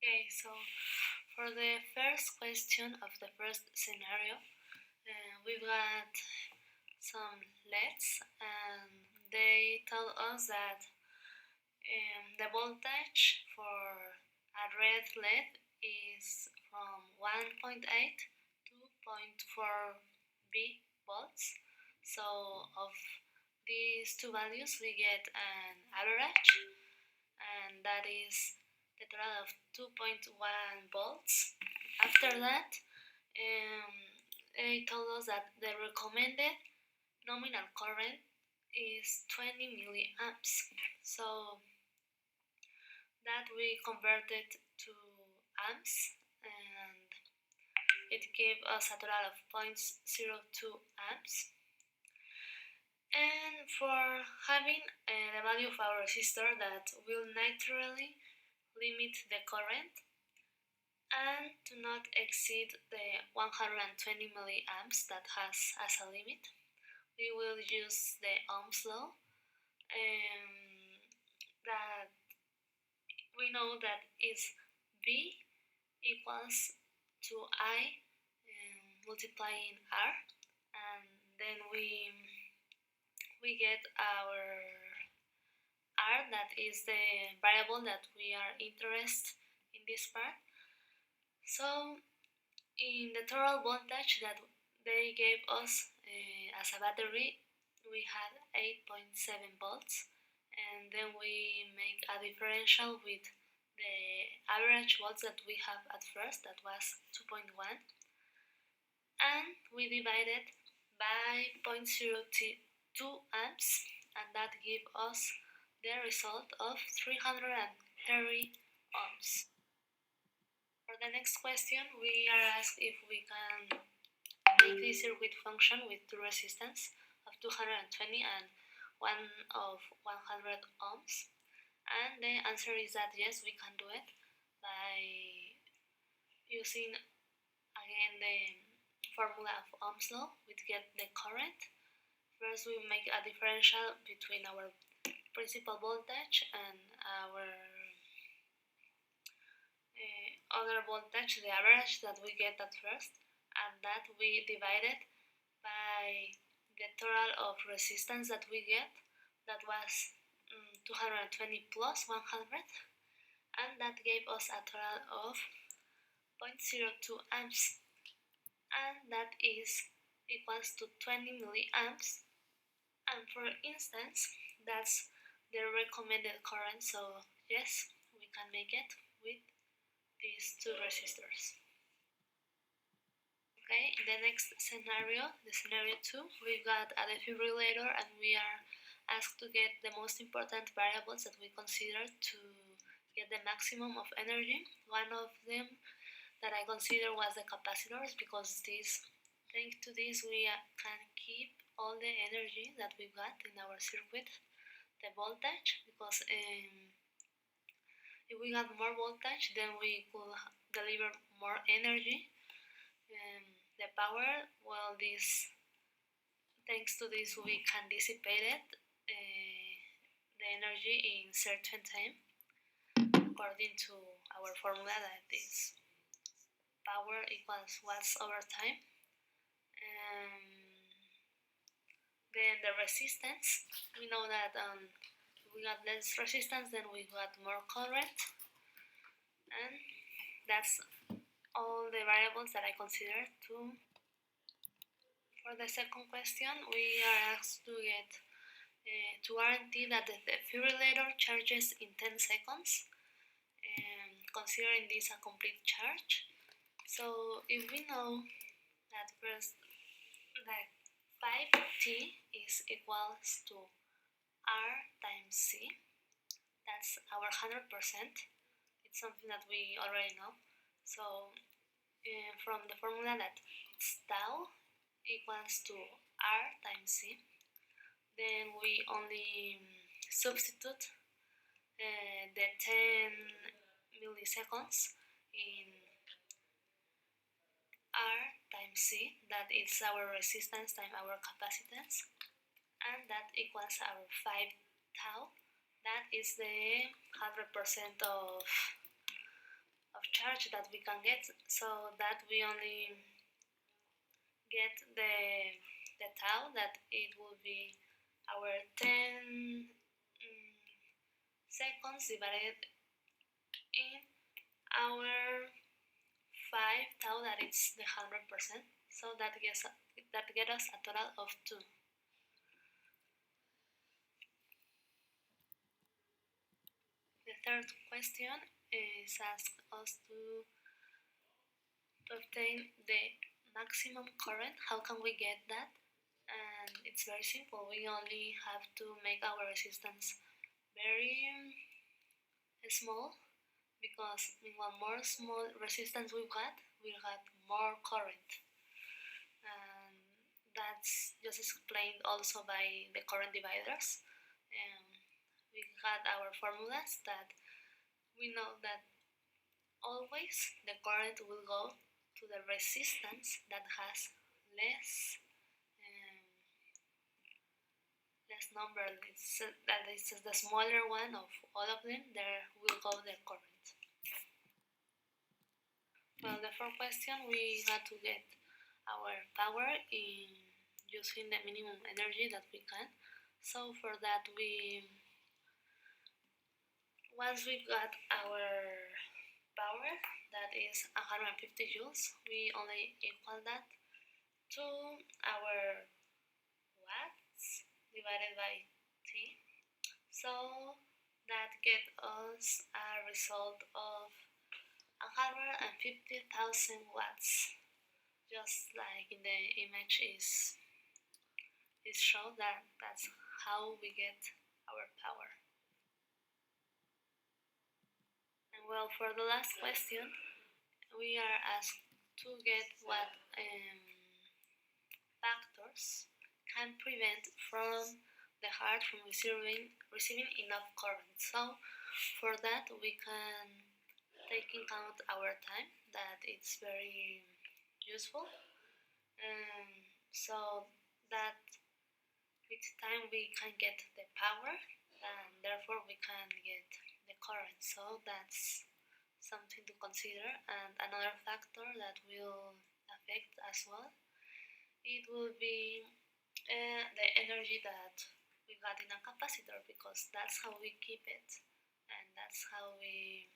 Okay, so for the first question of the first scenario, we've got some LEDs, and they tell us that the voltage for a red LED is from 1.8 to 0.4 V volts. So of these two values we get an average, and that is the total of 2.1 volts. After that, they told us that the recommended nominal current is 20 milliamps. So that we converted to amps, and it gave us a total of 0.02 amps. And for having the value of our resistor that will naturally limit the current and to not exceed the 120 milliamps that has as a limit, we will use the Ohm's law, that we know that is V equals to I multiplying R, and then we get our R, that is the variable that we are interested in this part. So in the total voltage that they gave us as a battery, we had 8.7 volts, and then we make a differential with the average volts that we have at first, that was 2.1, and we divided by 0.02 amps, and that gave us the result of 330 ohms. For the next question, we are asked if we can make this circuit function with two resistance of 220 and one of 100 ohms, and the answer is that yes, we can do it by using again the formula of Ohm's law. We get the current. First we make a differential between our principal voltage and our other voltage, the average that we get at first, and that we divided by the total of resistance that we get, that was 220 plus 100, and that gave us a total of 0.02 amps, and that is equals to 20 milliamps, and for instance that's the recommended current, so yes, we can make it with these two resistors. Okay, in the next scenario, the scenario 2, we got a defibrillator, and we are asked to get the most important variables that we consider to get the maximum of energy. One of them that I consider was the capacitors, because thanks to this we can keep all the energy that we got in our circuit, the voltage, because if we got more voltage, then we could deliver more energy. The power, well, thanks to this we can dissipate it, the energy in certain time, according to our formula, that is power equals watts over time. Then the resistance, we know that if we got less resistance, then we got more current, and that's all the variables that I consider to. For the second question, we are asked to get to guarantee that the defibrillator charges in 10 seconds, considering this a complete charge. So if we know that first that 5t is equals to R times C, that's our 100%. It's something that we already know. So from the formula that it's tau equals to R times C, then we only substitute the 10 milliseconds in R times C, that is our resistance times our capacitance, and that equals our 5 tau, that is the 100% of charge that we can get, so that we only get the tau that it will be our 10 seconds divided in our 5 tau that is the 100%, so that gets us a total of 2. The third question is ask us to obtain the maximum current. How can we get that? And it's very simple. We only have to make our resistance very small, because one more small resistance we've got, we'll have more current. And that's just explained also by the current dividers. We had our formulas that we know that always the current will go to the resistance that has less number. That is the smaller one of all of them. There will go the current. Well, the fourth question, we had to get our power in using the minimum energy that we can. So for that, once we got our power, that is 150 joules, we only equal that to our watts divided by T. So that gets us a result of 150,000 watts, just like in the image is shown. That's how we get our power. And well, for the last question, we are asked to get what factors can prevent from the heart from receiving enough current. So for that, we can take into account our time, that it's very useful, so that with time we can get the power, and therefore we can get the current. So that's something to consider. And another factor that will affect as well, it will be the energy that we got in a capacitor, because that's how we keep it, and that's how we